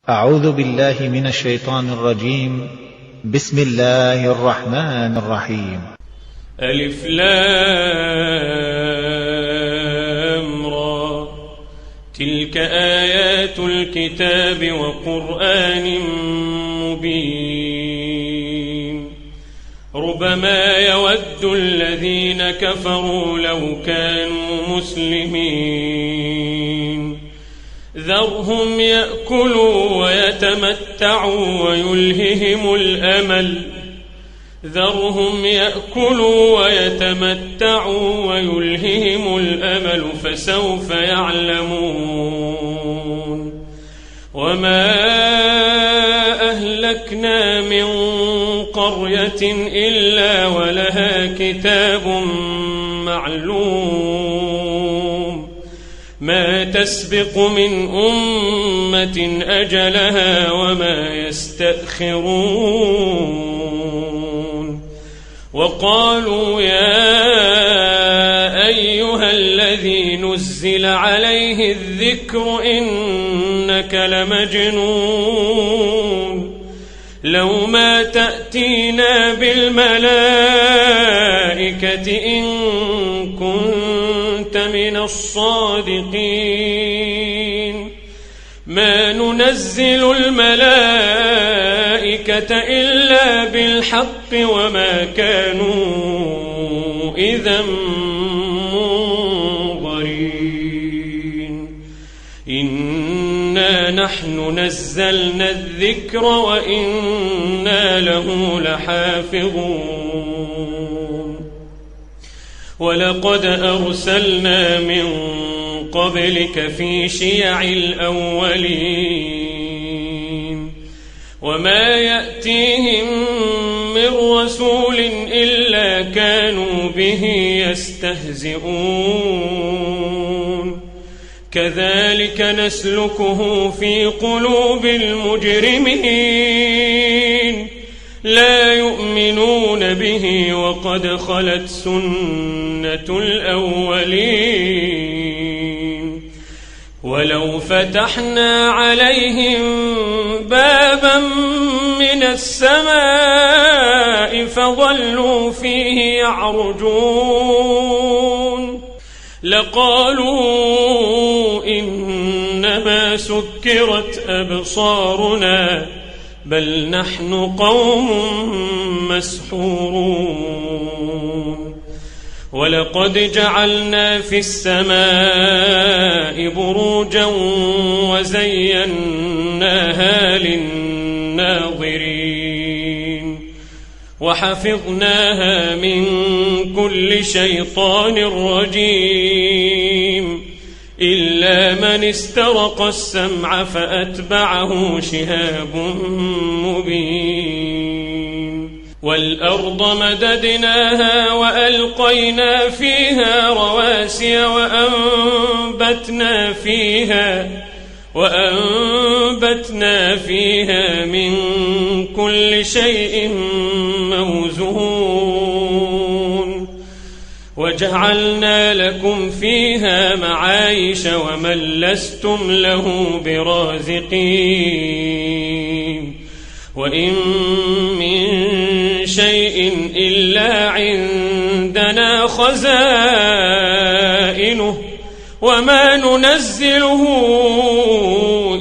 أعوذ بالله من الشيطان الرجيم. بسم الله الرحمن الرحيم. ألف لام را، تلك آيات الكتاب وقرآن مبين. ربما يود الذين كفروا لو كانوا مسلمين، ذرهم يأكلوا ويتمتعوا ويلههم الأمل فسوف يعلمون. وما أهلكنا من قرية إلا ولها كتاب معلوم، ما تسبق من أمة أجلها وما يستأخرون. وقالوا يا أيها الذي نزل عليه الذكر إنك لمجنون، لو ما تأتينا بالملائكة إن كنت من الصادقين. ما ننزل الملائكة إلا بالحق وما كانوا إذا منظرين. إنا نحن نزلنا الذكر وإنا له لحافظون. ولقد أرسلنا من قبلك في شيع الأولين، وما يأتيهم من رسول إلا كانوا به يستهزئون. كذلك نسلكه في قلوب المجرمين، لا يؤمنون به وقد خلت سنة الأولين. ولو فتحنا عليهم بابا من السماء فظلوا فيه يعرجون لقالوا إنما سكرت أبصارنا بل نحن قوم مسحورون. ولقد جعلنا في السماء بروجا وزيناها للناظرين، وحفظناها من كل شيطان رجيم، إلا من استرق السمع فأتبعه شهاب مبين. والأرض مددناها وألقينا فيها رواسي وأنبتنا فيها من كل شيء موزون. وجعلنا لكم فيها معايش ومن لستم له برازقين. وإن من شيء إلا عندنا خزائنه وما ننزله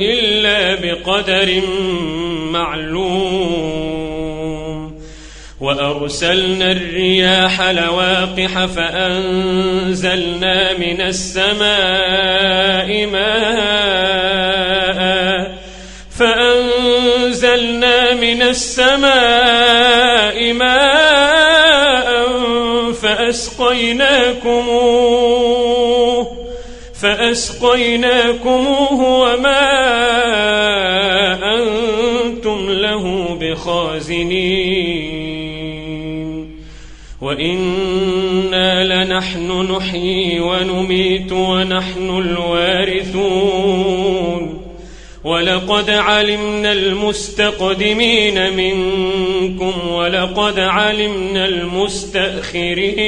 إلا بقدر معلوم. وأرسلنا الرياح لواقح فأنزلنا من السماء ماء فأسقيناكموه وما أنتم له بخازنين. وإنا لنحن نحيي ونميت ونحن الوارثون. ولقد علمنا المستقدمين منكم ولقد علمنا المستأخرين.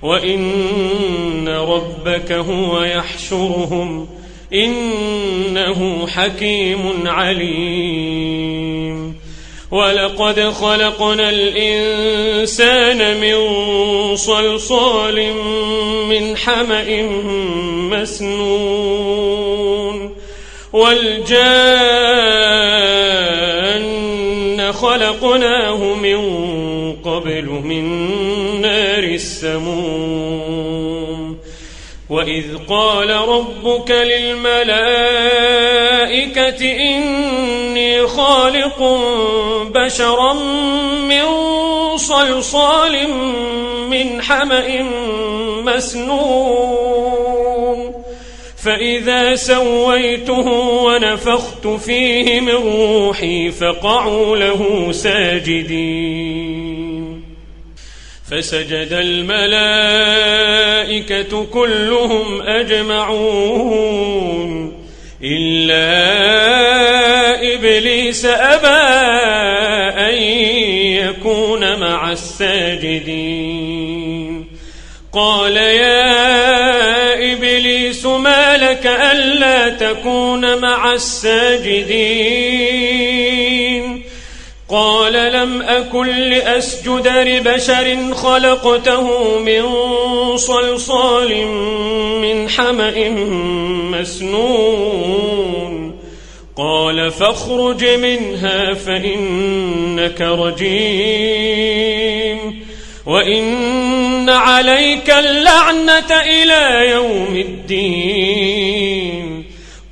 وإن ربك هو يحشرهم إنه حكيم عليم ولقد خلقنا الإنسان من صلصال من حمأ مسنون والجان خلقناه من قبل من نار السموم وإذ قال ربك للملائكة إني خالق بشرا من صلصال من حمأ مسنون فإذا سويته ونفخت فيه من روحي فقعوا له ساجدين فسجد الملائكة كلهم أجمعون إلا إبليس أبى أن يكون مع الساجدين قال يا إبليس ما لك ألا تكون مع الساجدين قال لم أكن لأسجد لبشر خلقته من صلصال من حمأ مسنون قال فاخرج منها فإنك رجيم وإن عليك اللعنة إلى يوم الدين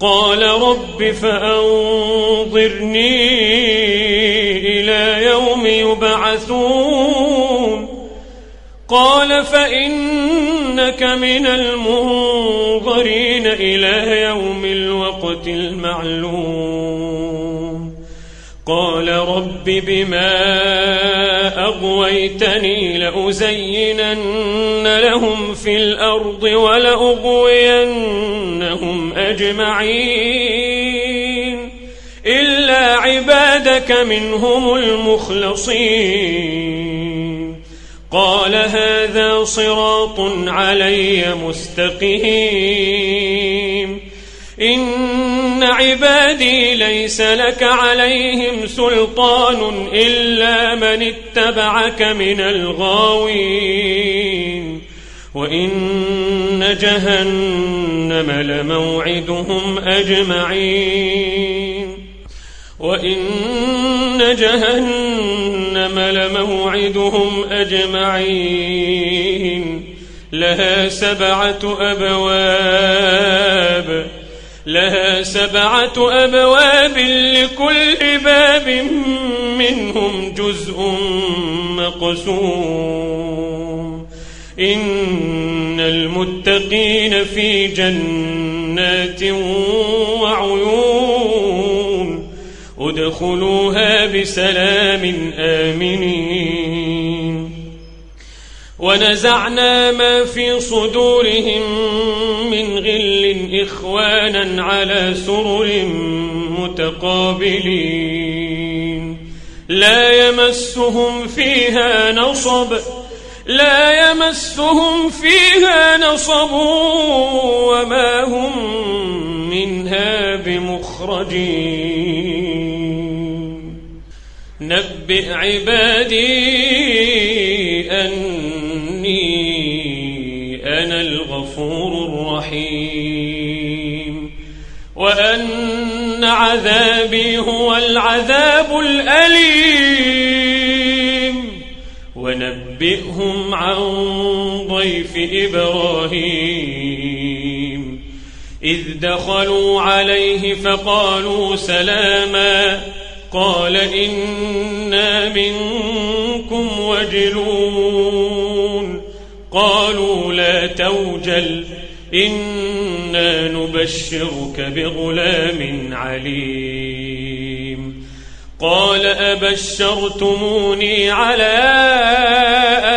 قال رب فأنظرني إلى يوم يبعثون قال فإنك من المنظرين إلى يوم الوقت المعلوم قال رب بما أغويتني لأزينن لهم في الأرض ولأغوينهم أجمعين إلا عبادك منهم المخلصين قال هذا صراط علي مستقيم إن عبادي ليس لك عليهم سلطان إلا من اتبعك من الغاوين وإن جهنم لموعدهم أجمعين وإن جهنم لموعدهم أجمعين لها 7 أبواب لكل باب منهم جزء مقسوم إن المتقين في جنات وعيون ادخلوها بسلام آمنين ونزعنا ما في صدورهم من غل إخوانا على سرر متقابلين لا يمسهم فيها نصب وما هم منها بمخرجين نبئ عبادي أني أنا الغفور الرحيم وأن عذابي هو العذاب الأليم ونبئهم عن ضيف إبراهيم إذ دخلوا عليه فقالوا سلاما قال إنا منكم وجلون قالوا لا توجل إنا نبشرك بغلام عليم قال أبشرتموني على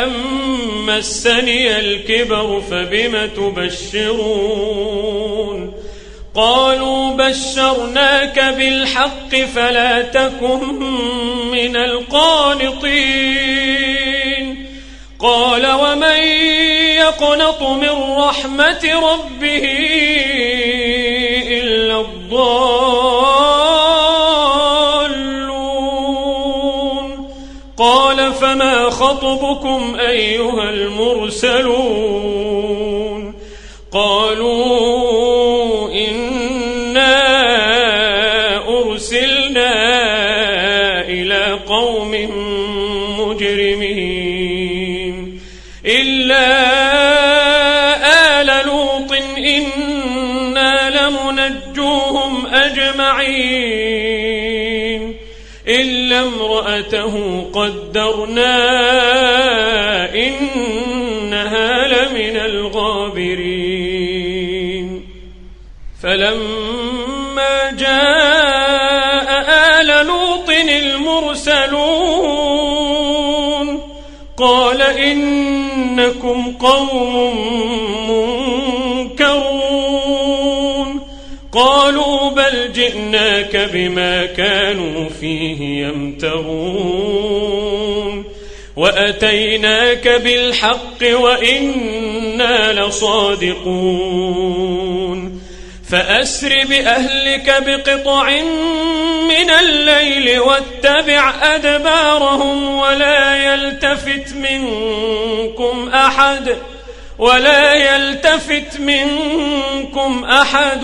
أن مسني الكبر فبم تبشرون قالوا بشرناك بالحق فلا تكن من القانطين قال ومن يقنط من رحمة ربه الضالون قال فما خطبكم أيها المرسلون قالوا إنا أرسلنا إلى قوم مجرمين إلا آل لوط إنا لمنجوهم أجمعين إلا امرأته قدرنا إنها لمن الغابرين فلما جاء آل لوط المرسلون قال إنكم قوم منكرون قالوا بل جئناك بما كانوا فيه يمترون وأتيناك بالحق وإنا لصادقون فأسر بأهلك بقطع من الليل واتبع أدبارهم ولا يلتفت منكم أحد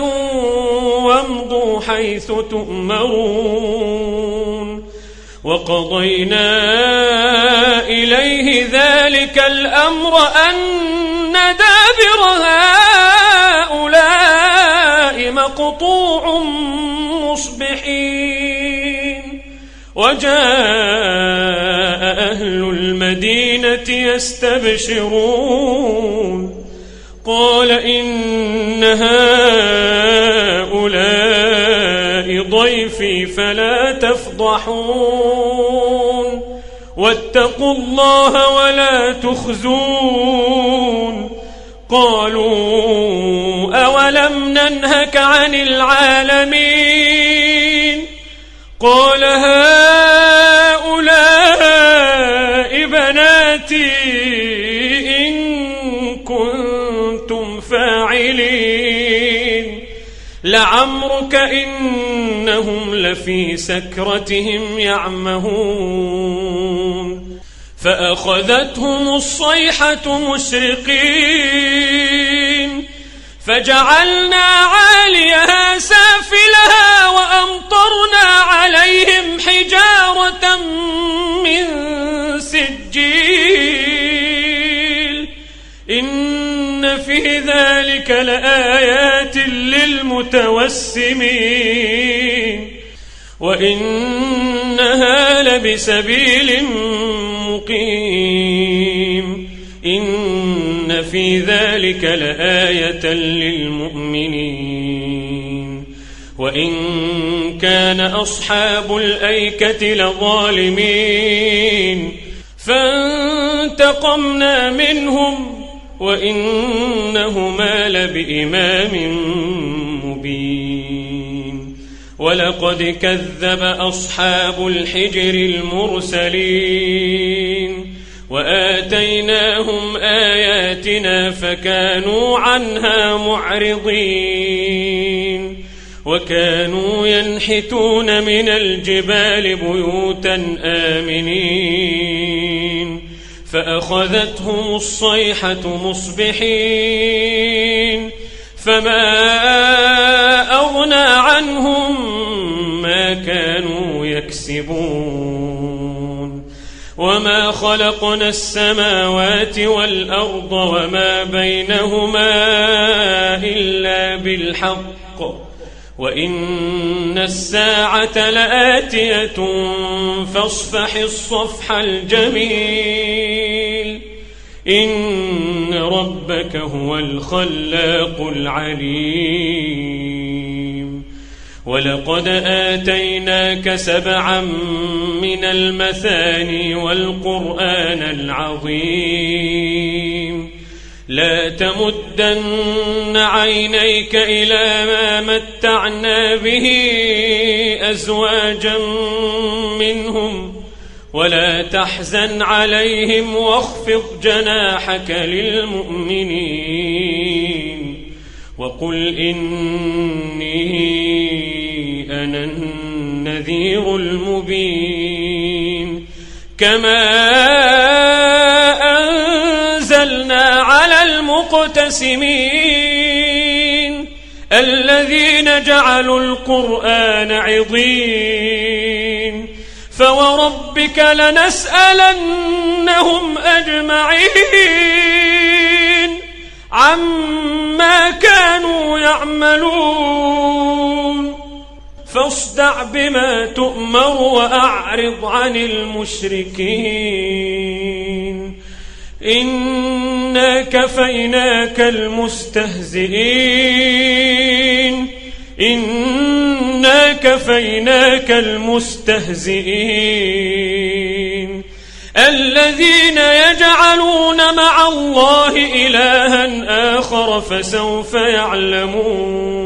وامضوا حيث تؤمرون وقضينا إليه ذلك الأمر أن دابر هؤلاء مقطوع مصبحين وجاء أهل المدينة يستبشرون قال إن هؤلاء ضيفي فلا تفضحون واتقوا الله ولا تخزون قالوا أولم ننهك عن العالمين قال هؤلاء بناتي إن كنتم فاعلين لعمرك إنهم لفي سكرتهم يعمهون فأخذتهم الصيحة مشرقين فجعلنا عاليها سافلها وأمطرنا عليهم حجارة من سجيل إن في ذلك لآيات للمتوسمين وإنها لبسبيل مقيم إن في ذلك لآية للمؤمنين وإن كان أصحاب الأيكة لظالمين فانتقمنا منهم وإنهما لبإمام مبين ولقد كذب أصحاب الحجر المرسلين وآتيناهم آياتنا فكانوا عنها معرضين وكانوا ينحتون من الجبال بيوتا آمنين فأخذتهم الصيحة مصبحين فما أغنى عنهم ما كانوا يكسبون وما خلقنا السماوات والأرض وما بينهما إلا بالحق وإن الساعة لآتية فاصفح الصفح الجميل إن ربك هو الخلاق العليم ولقد آتيناك 7 من المثاني والقرآن العظيم لا تمدن عينيك إلى ما متعنا به أزواجا منهم ولا تحزن عليهم واخفض جناحك للمؤمنين وقل إني أنا النذير المبين كما أنزلنا على المقتسمين الذين جعلوا القرآن عضين فوربك لنسألنهم أجمعين عما كانوا يعملون فاصدع بما تؤمر وأعرض عن المشركين إنا كفيناك المستهزئين الذين يجعلون مع الله إلها آخر فسوف يعلمون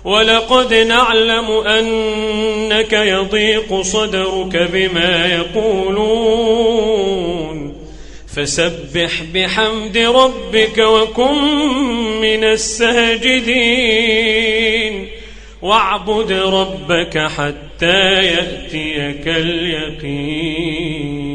ولقد نعلم أنك يضيق صدرك بما يقولون فسبح بحمد ربك وكن من الساجدين واعبد ربك حتى يأتيك اليقين.